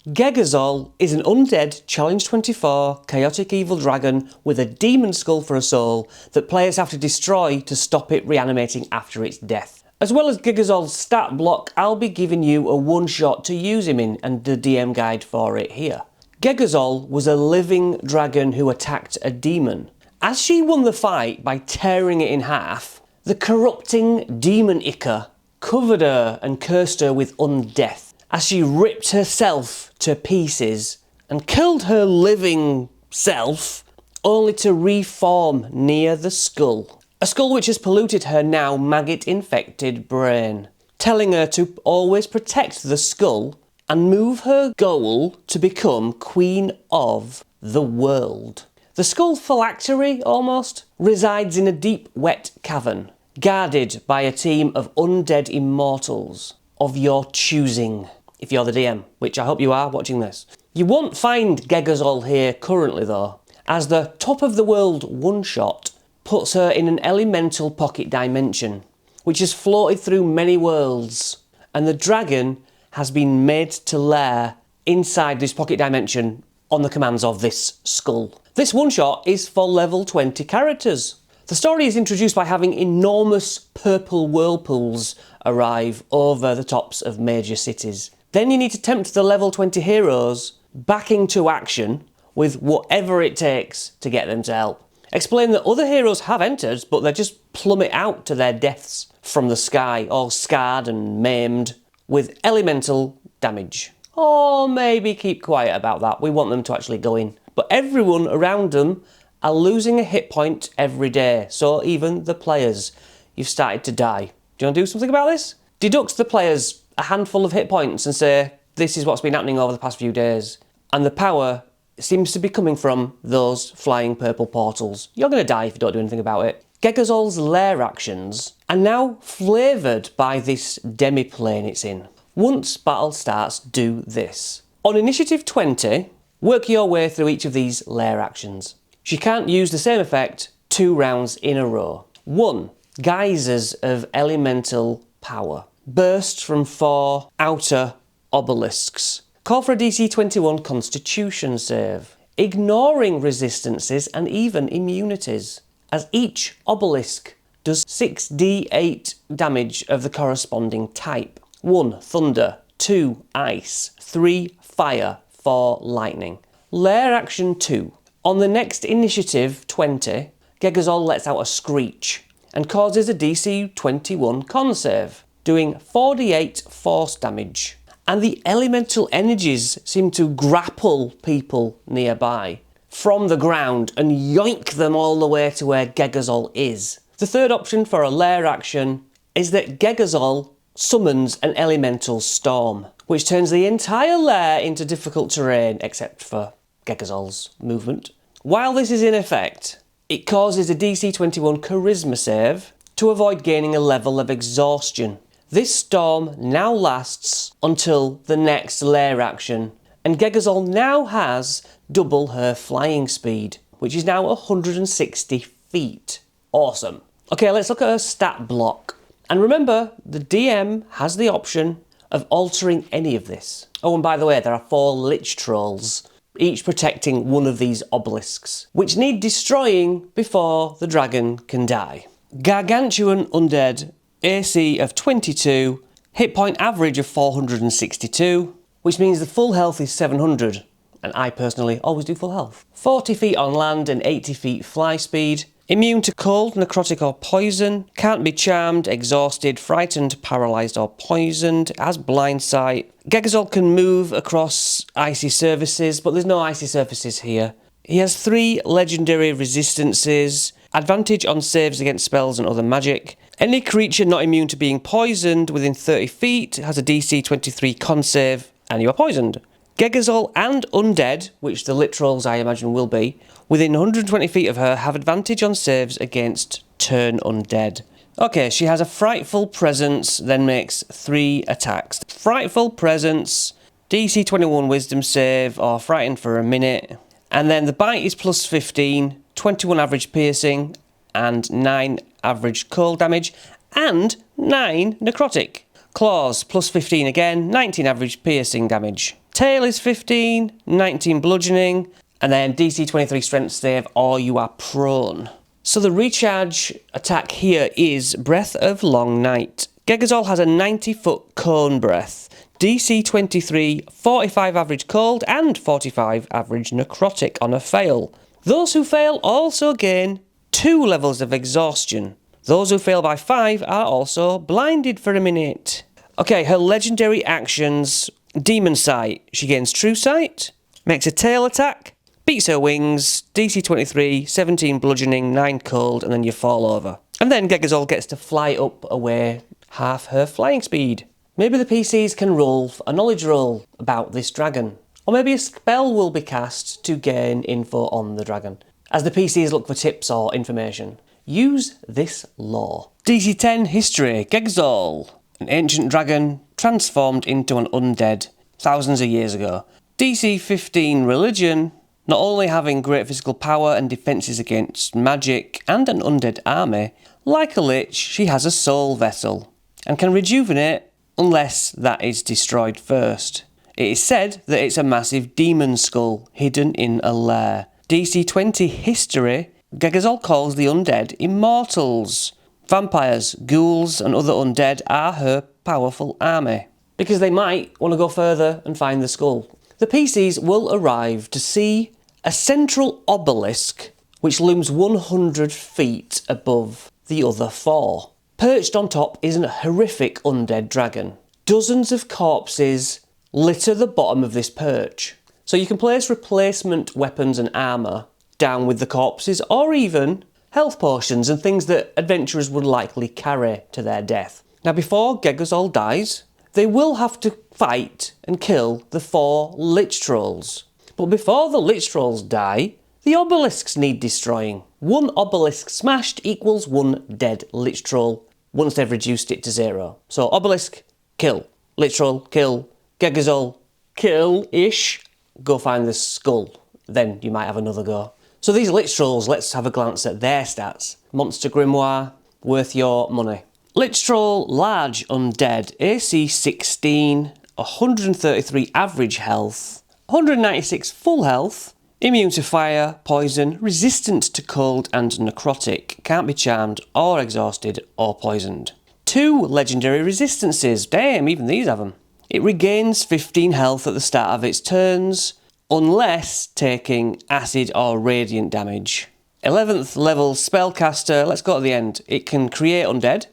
Ghegazol is an undead Challenge 24 chaotic evil dragon with a demon skull for a soul that players have to destroy to stop it reanimating after its death. As well as Ghegazol's stat block, I'll be giving you a one-shot to use him in and the DM guide for it here. Ghegazol was a living dragon who attacked a demon. As she won the fight by tearing it in half, the corrupting demon Ica covered her and cursed her with undeath as she ripped herself to pieces and killed her living self only to reform near the skull. A skull which has polluted her now maggot-infected brain, telling her to always protect the skull and move her goal to become Queen of the World. The skull phylactery, almost, resides in a deep, wet cavern, guarded by a team of undead immortals of your choosing, if you're the DM, which I hope you are watching this. You won't find Ghegazol here currently though, as the Top of the World one-shot puts her in an elemental pocket dimension, which has floated through many worlds, and the dragon has been made to lair inside this pocket dimension on the commands of this skull. This one-shot is for level 20 characters. The story is introduced by having enormous purple whirlpools arrive over the tops of major cities. Then you need to tempt the level 20 heroes back into action with whatever it takes to get them to help. Explain that other heroes have entered, but they just plummet out to their deaths from the sky, all scarred and maimed, with elemental damage. Or maybe keep quiet about that, we want them to actually go in. But everyone around them are losing a hit point every day, so even the players. You've started to die. Do you want to do something about this? Deduct the players a handful of hit points and say, this is what's been happening over the past few days. And the power seems to be coming from those flying purple portals. You're going to die if you don't do anything about it. Ghegazol's lair actions are now flavoured by this demi-plane it's in. Once battle starts, do this. On initiative 20, work your way through each of these lair actions. She can't use the same effect 2 rounds in a row. 1. Geysers of elemental power. Burst from 4 outer obelisks. Call for a DC 21 Constitution save, ignoring resistances and even immunities, as each obelisk does 6d8 damage of the corresponding type. 1 thunder, 2 ice, 3 fire, 4 lightning. Lair action 2. On the next initiative 20, Ghegazol lets out a screech and causes a DC 21 con save, doing 4d8 force damage. And the elemental energies seem to grapple people nearby from the ground and yoink them all the way to where Ghegazol is. The third option for a lair action is that Ghegazol summons an elemental storm, which turns the entire lair into difficult terrain except for Ghegazol's movement. While this is in effect, it causes a DC 21 charisma save to avoid gaining a level of exhaustion. This storm now lasts until the next lair action, and Ghegazol now has double her flying speed, which is now 160 feet. Awesome. Okay, let's look at her stat block. And remember, the DM has the option of altering any of this. Oh, and by the way, there are 4 lich trolls, each protecting one of these obelisks, which need destroying before the dragon can die. Gargantuan undead, AC of 22, hit point average of 462, which means the full health is 700, and I personally always do full health. 40 feet on land and 80 feet fly speed, immune to cold, necrotic or poison, can't be charmed, exhausted, frightened, paralysed or poisoned, has blind sight. Ghegazol can move across icy surfaces, but there's no icy surfaces here. He has 3 legendary resistances, advantage on saves against spells and other magic. Any creature not immune to being poisoned within 30 feet has a DC 23 con save, and you are poisoned. Ghegazol and undead, which the lit trolls I imagine will be, within 120 feet of her have advantage on saves against turn undead. Okay, she has a frightful presence, then makes 3 attacks. Frightful presence, DC 21 wisdom save, or frightened for a minute. And then the bite is plus 15, 21 average piercing, and 9 average cold damage, and 9 necrotic. Claws, plus 15 again, 19 average piercing damage. Tail is 15, 19 bludgeoning, and then DC 23 strength save or you are prone. So the recharge attack here is Breath of Long Night. Ghegazol has a 90-foot cone breath. DC 23, 45 average cold and 45 average necrotic on a fail. Those who fail also gain 2 levels of exhaustion. Those who fail by 5 are also blinded for a minute. Okay, her legendary actions. Demon Sight. She gains True Sight, makes a tail attack, beats her wings, DC 23, 17 bludgeoning, 9 cold, and then you fall over. And then Ghegazol gets to fly up away half her flying speed. Maybe the PCs can roll a knowledge roll about this dragon. Or maybe a spell will be cast to gain info on the dragon. As the PCs look for tips or information, use this lore. DC 10 History. Ghegazol, an ancient dragon transformed into an undead thousands of years ago. DC 15 Religion. Not only having great physical power and defences against magic and an undead army, like a lich, she has a soul vessel and can rejuvenate unless that is destroyed first. It is said that it's a massive demon skull hidden in a lair. DC 20 History. Ghegazol calls the undead immortals. Vampires, ghouls and other undead are her powerful army, because they might want to go further and find the skull. The PCs will arrive to see a central obelisk which looms 100 feet above the other 4. Perched on top is a horrific undead dragon. Dozens of corpses litter the bottom of this perch, so you can place replacement weapons and armour down with the corpses, or even health potions and things that adventurers would likely carry to their death. Now, before Ghegazol dies, they will have to fight and kill the 4 lich trolls. But before the lich trolls die, the obelisks need destroying. 1 obelisk smashed equals 1 dead lich troll once they've reduced it to 0. So obelisk, kill. Lich troll, kill. Ghegazol, kill-ish. Go find the skull. Then you might have another go. So these lich trolls, let's have a glance at their stats. Monster Grimoire, worth your money. Lich Troll, large undead, AC 16, 133 average health, 196 full health, immune to fire, poison, resistant to cold and necrotic, can't be charmed or exhausted or poisoned. 2 legendary resistances, damn, even these have them. It regains 15 health at the start of its turns, unless taking acid or radiant damage. 11th level spellcaster, let's go to the end. It can create undead,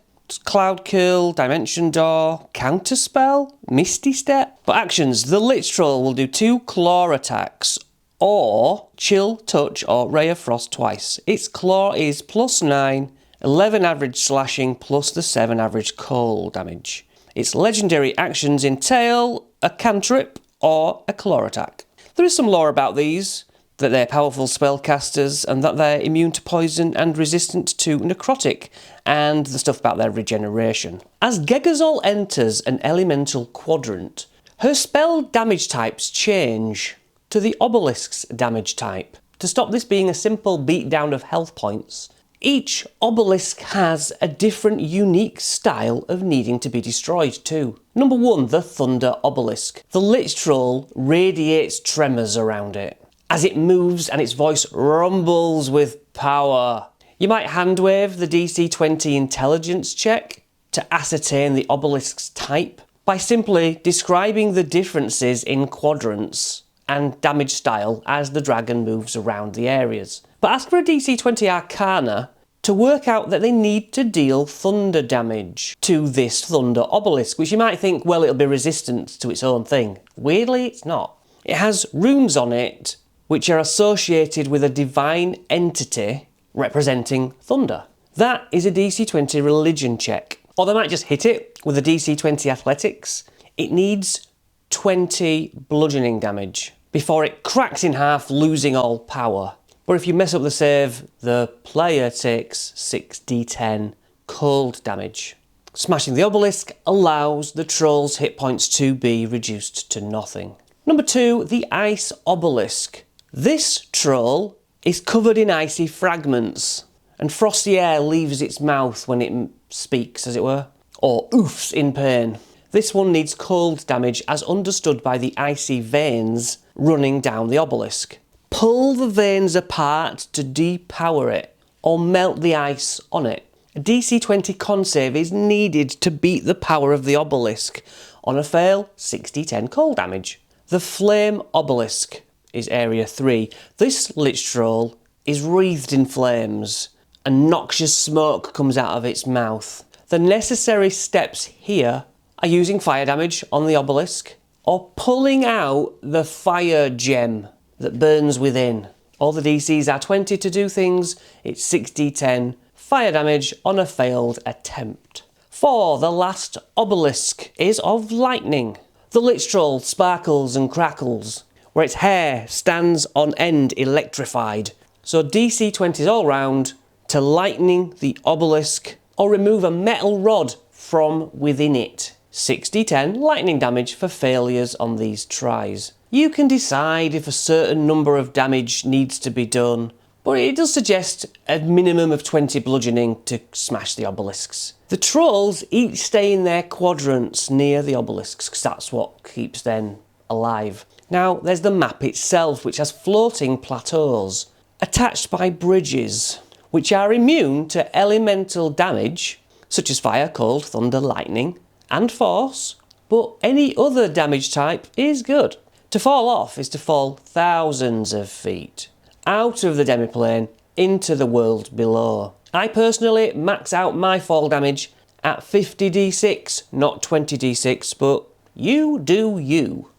Cloud Kill, Dimension Door, Counterspell, Misty Step. But actions, the Lich Troll will do 2 claw attacks, or Chill, Touch, or Ray of Frost twice. Its claw is +9, 11 average slashing, plus the 7 average cold damage. Its legendary actions entail a cantrip or a claw attack. There is some lore about these, that they're powerful spellcasters and that they're immune to poison and resistant to necrotic, and the stuff about their regeneration. As Ghegazol enters an elemental quadrant, her spell damage types change to the obelisk's damage type. To stop this being a simple beatdown of health points, each obelisk has a different unique style of needing to be destroyed too. Number 1, the Thunder Obelisk. The Lich Troll radiates tremors around it as it moves and its voice rumbles with power. You might handwave the DC 20 intelligence check to ascertain the obelisk's type by simply describing the differences in quadrants and damage style as the dragon moves around the areas. But ask for a DC 20 Arcana to work out that they need to deal thunder damage to this Thunder Obelisk, which you might think, well, it'll be resistant to its own thing. Weirdly, it's not. It has runes on it which are associated with a divine entity representing thunder. That is a DC 20 religion check. Or they might just hit it with a DC 20 athletics. It needs 20 bludgeoning damage before it cracks in half, losing all power. But if you mess up the save, the player takes 6d10 cold damage. Smashing the obelisk allows the troll's hit points to be reduced to nothing. Number 2, the Ice Obelisk. This troll is covered in icy fragments, and frosty air leaves its mouth when it speaks, as it were, or oofs in pain. This one needs cold damage as understood by the icy veins running down the obelisk. Pull the veins apart to depower it, or melt the ice on it. A DC 20 con save is needed to beat the power of the obelisk. On a fail, 60-10 cold damage. The Flame Obelisk is Area 3. This Lich Troll is wreathed in flames, and noxious smoke comes out of its mouth. The necessary steps here are using fire damage on the obelisk, or pulling out the fire gem that burns within. All the DCs are 20 to do things, it's 60-10 fire damage on a failed attempt. For the last obelisk is of lightning. The Lich Troll sparkles and crackles, where its hair stands on end electrified. So DC 20s all round to lightning the obelisk, or remove a metal rod from within it. 60-10 lightning damage for failures on these tries. You can decide if a certain number of damage needs to be done, but it does suggest a minimum of 20 bludgeoning to smash the obelisks. The trolls each stay in their quadrants near the obelisks, because that's what keeps them alive. Now, there's the map itself, which has floating plateaus, attached by bridges, which are immune to elemental damage, such as fire, cold, thunder, lightning, and force, but any other damage type is good. To fall off is to fall thousands of feet, out of the demiplane into the world below. I personally max out my fall damage at 50d6, not 20d6, but you do you.